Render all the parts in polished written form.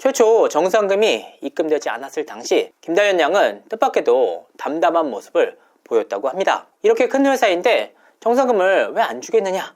최초 정상금이 입금되지 않았을 당시 김다현 양은 뜻밖에도 담담한 모습을 보였다고 합니다. 이렇게 큰 회사인데 정상금을 왜 안 주겠느냐?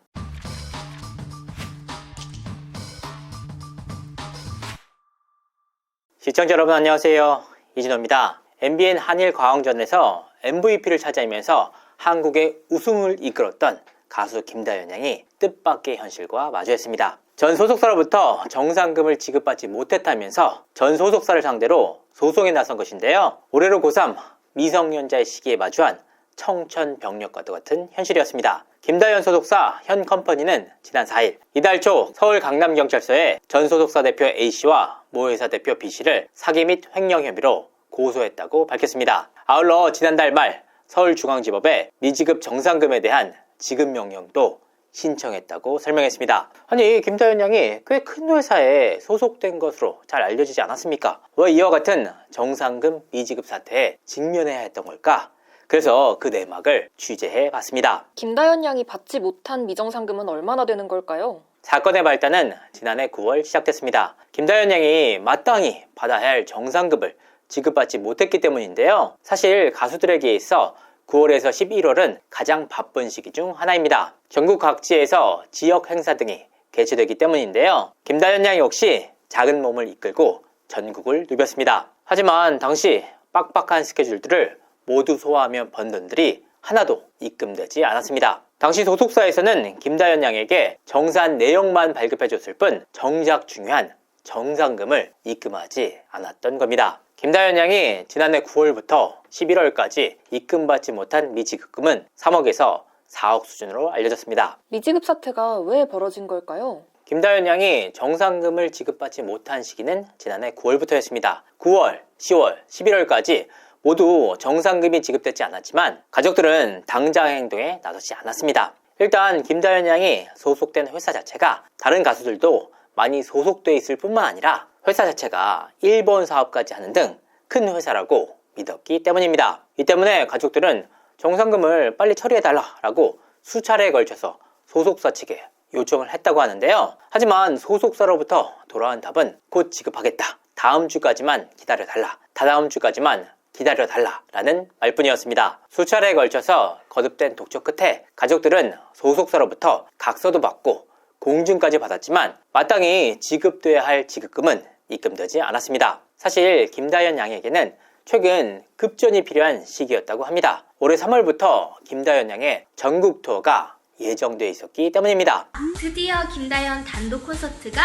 시청자 여러분 안녕하세요. 이진호입니다. MBN 한일과왕전에서 MVP를 차지하면서 한국의 우승을 이끌었던 가수 김다현 양이 뜻밖의 현실과 마주했습니다. 전 소속사로부터 정상금을 지급받지 못했다면서 전 소속사를 상대로 소송에 나선 것인데요. 올해로 고3 미성년자의 시기에 마주한 청천벽력과도 같은 현실이었습니다. 김다현 소속사 현 컴퍼니는 지난 4일 이달 초 서울 강남경찰서에 전 소속사 대표 A씨와 모 회사 대표 B씨를 사기 및 횡령 혐의로 고소했다고 밝혔습니다. 아울러 지난달 말 서울중앙지법에 미지급 정상금에 대한 지급 명령도 신청했다고 설명했습니다. 아니 김다현 양이 꽤 큰 회사에 소속된 것으로 잘 알려지지 않았습니까? 왜 이와 같은 정상금 미지급 사태에 직면해야 했던 걸까? 그래서 그 내막을 취재해 봤습니다. 김다현 양이 받지 못한 미정상금은 얼마나 되는 걸까요? 사건의 발단은 지난해 9월 시작됐습니다. 김다현 양이 마땅히 받아야 할 정상금을 지급받지 못했기 때문인데요. 사실 가수들에게 있어 9월에서 11월은 가장 바쁜 시기 중 하나입니다. 전국 각지에서 지역 행사 등이 개최되기 때문인데요. 김다현 양 역시 작은 몸을 이끌고 전국을 누볐습니다. 하지만 당시 빡빡한 스케줄들을 모두 소화하며 번 돈들이 하나도 입금되지 않았습니다. 당시 소속사에서는 김다현 양에게 정산 내역만 발급해줬을 뿐 정작 중요한 정상금을 입금하지 않았던 겁니다. 김다현 양이 지난해 9월부터 11월까지 입금받지 못한 미지급금은 3억에서 4억 수준으로 알려졌습니다. 미지급 사태가 왜 벌어진 걸까요? 김다현 양이 정상금을 지급받지 못한 시기는 지난해 9월부터였습니다. 9월, 10월, 11월까지 모두 정상금이 지급되지 않았지만 가족들은 당장 행동에 나서지 않았습니다. 일단 김다현 양이 소속된 회사 자체가 다른 가수들도 많이 소속돼 있을 뿐만 아니라 회사 자체가 일본 사업까지 하는 등 큰 회사라고 믿었기 때문입니다. 이 때문에 가족들은 정상금을 빨리 처리해달라고 수차례에 걸쳐서 소속사 측에 요청을 했다고 하는데요. 하지만 소속사로부터 돌아온 답은 곧 지급하겠다. 다음 주까지만 기다려달라. 다다음 주까지만 기다려달라 라는 말뿐이었습니다. 수차례에 걸쳐서 거듭된 독촉 끝에 가족들은 소속사로부터 각서도 받고 공증까지 받았지만 마땅히 지급돼야 할 지급금은 입금되지 않았습니다. 사실 김다현 양에게는 최근 급전이 필요한 시기였다고 합니다. 올해 3월부터 김다현 양의 전국 투어가 예정돼 있었기 때문입니다. 드디어 김다현 단독 콘서트가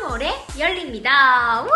3월에 열립니다. 우와!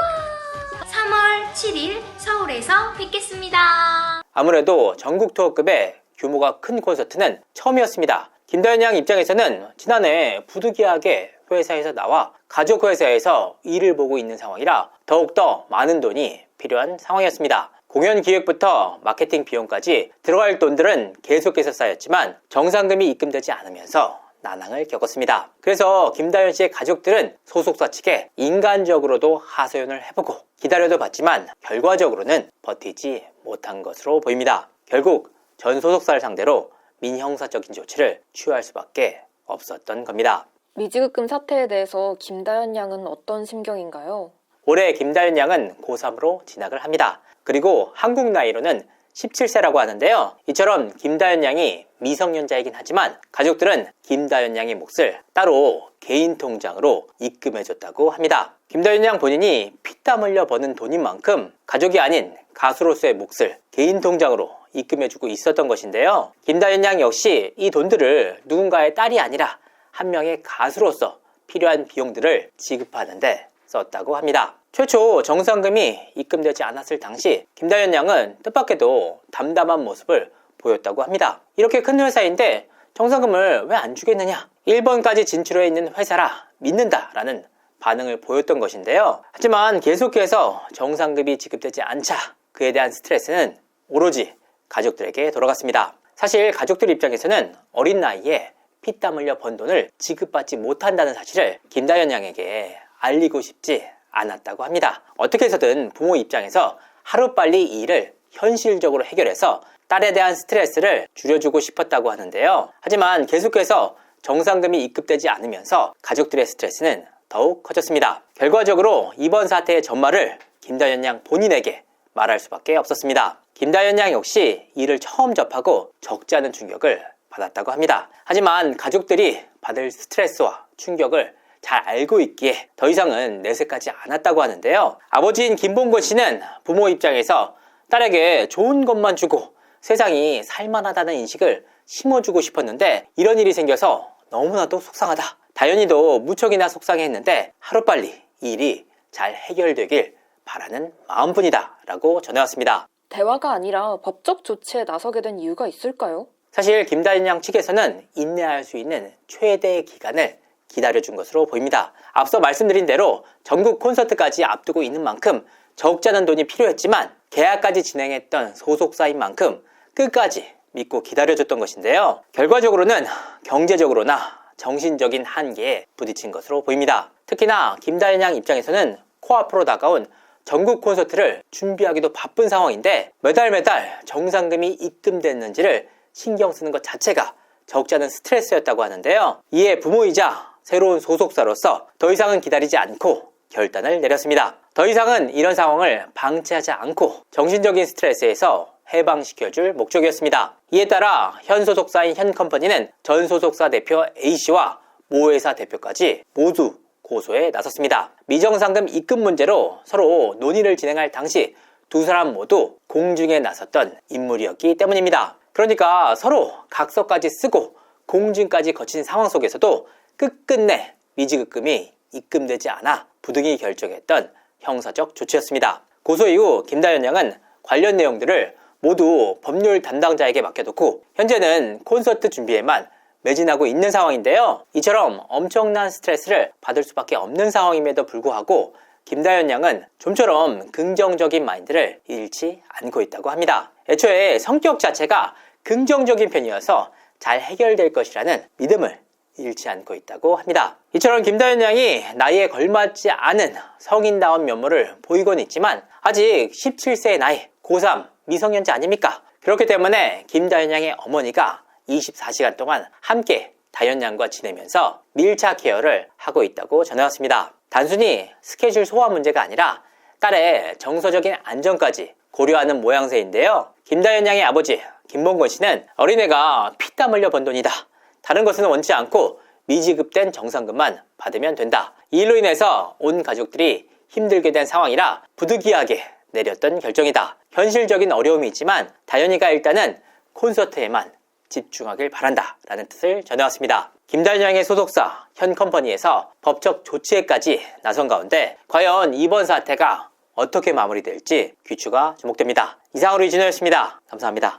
3월 7일 서울에서 뵙겠습니다. 아무래도 전국 투어급의 규모가 큰 콘서트는 처음이었습니다. 김다현 양 입장에서는 지난해 부득이하게 회사에서 나와 가족 회사에서 일을 보고 있는 상황이라 더욱더 많은 돈이 필요한 상황이었습니다. 공연 기획부터 마케팅 비용까지 들어갈 돈들은 계속해서 쌓였지만 정상금이 입금되지 않으면서 난항을 겪었습니다. 그래서 김다현 씨의 가족들은 소속사 측에 인간적으로도 하소연을 해보고 기다려도 봤지만 결과적으로는 버티지 못한 것으로 보입니다. 결국 전 소속사를 상대로 민형사적인 조치를 취할 수밖에 없었던 겁니다. 미지급금 사태에 대해서 김다현 양은 어떤 심경인가요? 올해 김다현 양은 고3으로 진학을 합니다. 그리고 한국 나이로는 17세라고 하는데요. 이처럼 김다현 양이 미성년자이긴 하지만 가족들은 김다현 양의 몫을 따로 개인 통장으로 입금해줬다고 합니다. 김다현 양 본인이 피땀 흘려 버는 돈인 만큼 가족이 아닌 가수로서의 몫을 개인 통장으로 입금해주고 있었던 것인데요. 김다현 양 역시 이 돈들을 누군가의 딸이 아니라 한 명의 가수로서 필요한 비용들을 지급하는데 썼다고 합니다. 최초 정상금이 입금되지 않았을 당시 김다현 양은 뜻밖에도 담담한 모습을 보였다고 합니다. 이렇게 큰 회사인데 정상금을 왜 안 주겠느냐? 일본까지 진출해 있는 회사라 믿는다라는 반응을 보였던 것인데요. 하지만 계속해서 정상금이 지급되지 않자 그에 대한 스트레스는 오로지 가족들에게 돌아갔습니다. 사실 가족들 입장에서는 어린 나이에 피땀 흘려 번 돈을 지급받지 못한다는 사실을 김다현 양에게 알리고 싶지 않았다고 합니다. 어떻게 해서든 부모 입장에서 하루빨리 이 일을 현실적으로 해결해서 딸에 대한 스트레스를 줄여주고 싶었다고 하는데요. 하지만 계속해서 정상금이 입금되지 않으면서 가족들의 스트레스는 더욱 커졌습니다. 결과적으로 이번 사태의 전말을 김다현 양 본인에게 말할 수밖에 없었습니다. 김다현 양 역시 이를 처음 접하고 적지 않은 충격을 받았다고 합니다. 하지만 가족들이 받을 스트레스와 충격을 잘 알고 있기에 더 이상은 내색하지 않았다고 하는데요. 아버지인 김봉곤 씨는 부모 입장에서 딸에게 좋은 것만 주고 세상이 살만하다는 인식을 심어주고 싶었는데 이런 일이 생겨서 너무나도 속상하다. 다현이도 무척이나 속상해했는데 하루빨리 이 일이 잘 해결되길 바라는 마음뿐이다 라고 전해왔습니다. 대화가 아니라 법적 조치에 나서게 된 이유가 있을까요? 사실 김다현 양 측에서는 인내할 수 있는 최대의 기간을 기다려준 것으로 보입니다. 앞서 말씀드린 대로 전국 콘서트까지 앞두고 있는 만큼 적지 않은 돈이 필요했지만 계약까지 진행했던 소속사인 만큼 끝까지 믿고 기다려줬던 것인데요. 결과적으로는 경제적으로나 정신적인 한계에 부딪힌 것으로 보입니다. 특히나 김다현 양 입장에서는 코앞으로 다가온 전국 콘서트를 준비하기도 바쁜 상황인데 매달 정상금이 입금됐는지를 신경 쓰는 것 자체가 적지 않은 스트레스였다고 하는데요. 이에 부모이자 새로운 소속사로서 더 이상은 기다리지 않고 결단을 내렸습니다. 더 이상은 이런 상황을 방치하지 않고 정신적인 스트레스에서 해방시켜줄 목적이었습니다. 이에 따라 현 소속사인 현 컴퍼니는 전 소속사 대표 A씨와 모 회사 대표까지 모두 고소에 나섰습니다. 미정상금 입금 문제로 서로 논의를 진행할 당시 두 사람 모두 공중에 나섰던 인물이었기 때문입니다. 그러니까 서로 각서까지 쓰고 공증까지 거친 상황 속에서도 끝끝내 미지급금이 입금되지 않아 부등이 결정했던 형사적 조치였습니다. 고소 이후 김다현 양은 관련 내용들을 모두 법률 담당자에게 맡겨놓고 현재는 콘서트 준비에만 매진하고 있는 상황인데요. 이처럼 엄청난 스트레스를 받을 수밖에 없는 상황임에도 불구하고 김다현 양은 좀처럼 긍정적인 마인드를 잃지 않고 있다고 합니다. 애초에 성격 자체가 긍정적인 편이어서 잘 해결될 것이라는 믿음을 잃지 않고 있다고 합니다. 이처럼 김다현 양이 나이에 걸맞지 않은 성인다운 면모를 보이곤 있지만 아직 17세의 나이, 고3 미성년자 아닙니까? 그렇기 때문에 김다현 양의 어머니가 24시간 동안 함께 다현 양과 지내면서 밀착 케어를 하고 있다고 전해왔습니다. 단순히 스케줄 소화 문제가 아니라 딸의 정서적인 안정까지 고려하는 모양새인데요. 김다현 양의 아버지 김봉곤 씨는 어린애가 피땀 흘려 번 돈이다. 다른 것은 원치 않고 미지급된 정상금만 받으면 된다. 이 일로 인해서 온 가족들이 힘들게 된 상황이라 부득이하게 내렸던 결정이다. 현실적인 어려움이 있지만 다현이가 일단은 콘서트에만 집중하길 바란다 라는 뜻을 전해왔습니다. 김다현 양의 소속사 현 컴퍼니에서 법적 조치에까지 나선 가운데 과연 이번 사태가 어떻게 마무리될지 귀추가 주목됩니다. 이상으로 이진호였습니다. 감사합니다.